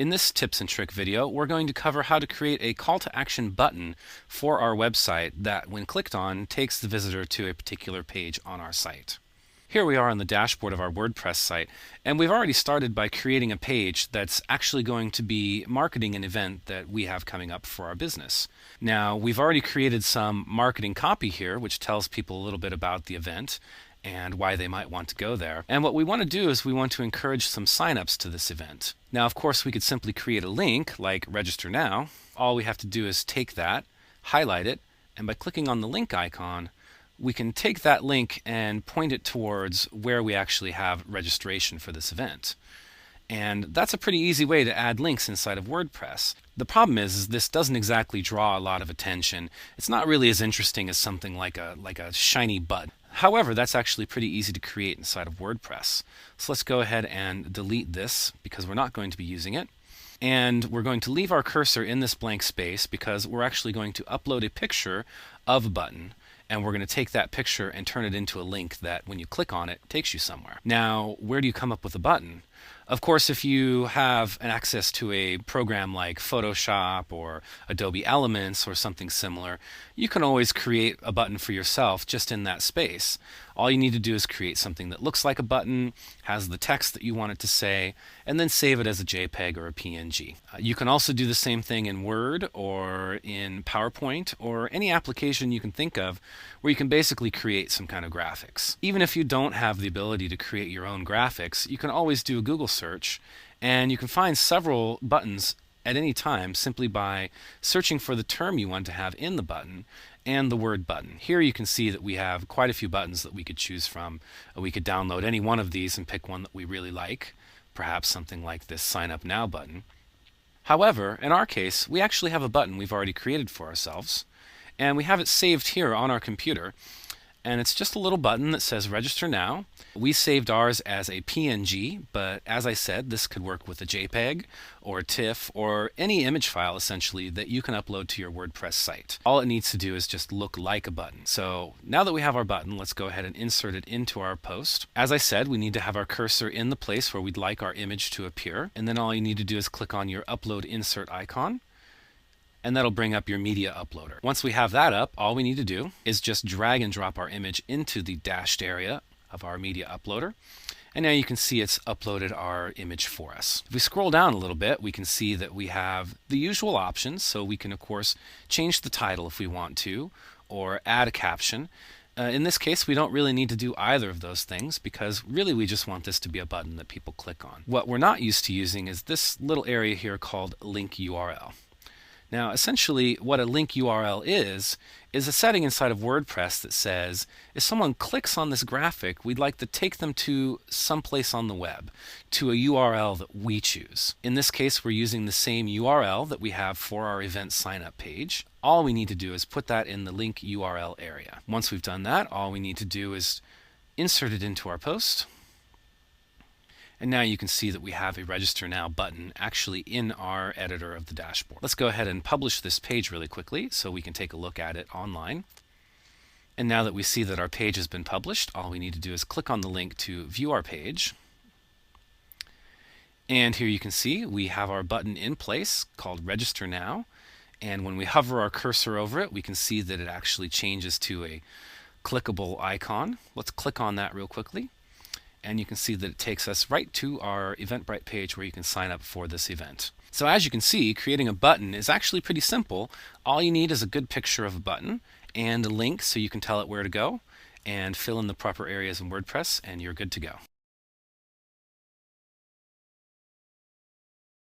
In this tips and trick video, we're going to cover how to create a call to action button for our website that, when clicked on, takes the visitor to a particular page on our site. Here we are on the dashboard of our WordPress site, and we've already started by creating a page that's actually going to be marketing an event that we have coming up for our business. Now, we've already created some marketing copy here, which tells people a little bit about the event and why they might want to go there. And what we want to do is we want to encourage some signups to this event. Now, of course, we could simply create a link like register now. All we have to do is take that, highlight it, and by clicking on the link icon, we can take that link and point it towards where we actually have registration for this event. And that's a pretty easy way to add links inside of WordPress. The problem is this doesn't exactly draw a lot of attention. It's not really as interesting as something like a shiny button. However, that's actually pretty easy to create inside of WordPress. So let's go ahead and delete this because we're not going to be using it. And we're going to leave our cursor in this blank space because we're actually going to upload a picture of a button. And we're going to take that picture and turn it into a link that when you click on it, takes you somewhere. Now, where do you come up with a button? Of course, if you have an access to a program like Photoshop or Adobe Elements or something similar, you can always create a button for yourself just in that space. All you need to do is create something that looks like a button, has the text that you want it to say, and then save it as a JPEG or a PNG. You can also do the same thing in Word or in PowerPoint or any application you can think of where you can basically create some kind of graphics. Even if you don't have the ability to create your own graphics, you can always do a Google search and you can find several buttons at any time simply by searching for the term you want to have in the button and the word button. Here you can see that we have quite a few buttons that we could choose from. We could download any one of these and pick one that we really like, perhaps something like this Sign Up Now button. However, in our case, we actually have a button we've already created for ourselves, and we have it saved here on our computer. And it's just a little button that says register now. We saved ours as a PNG, but as I said, this could work with a JPEG or a TIFF or any image file essentially that you can upload to your WordPress site. All it needs to do is just look like a button. So now that we have our button, let's go ahead and insert it into our post. As I said, we need to have our cursor in the place where we'd like our image to appear. And then all you need to do is click on your upload insert icon, and that'll bring up your media uploader. Once we have that up, all we need to do is just drag and drop our image into the dashed area of our media uploader. And now you can see it's uploaded our image for us. If we scroll down a little bit, we can see that we have the usual options. So we can, of course, change the title if we want to, or add a caption. In this case, we don't really need to do either of those things because really we just want this to be a button that people click on. What we're not used to using is this little area here called link URL. Now, essentially, what a link URL is a setting inside of WordPress that says, if someone clicks on this graphic, we'd like to take them to someplace on the web, to a URL that we choose. In this case, we're using the same URL that we have for our event sign-up page. All we need to do is put that in the link URL area. Once we've done that, all we need to do is insert it into our post. And now you can see that we have a Register Now button actually in our editor of the dashboard. Let's go ahead and publish this page really quickly so we can take a look at it online. And now that we see that our page has been published, all we need to do is click on the link to view our page. And here you can see we have our button in place called Register Now. And when we hover our cursor over it, we can see that it actually changes to a clickable icon. Let's click on that real quickly. And you can see that it takes us right to our Eventbrite page where you can sign up for this event. So as you can see, creating a button is actually pretty simple. All you need is a good picture of a button and a link so you can tell it where to go and fill in the proper areas in WordPress, and you're good to go.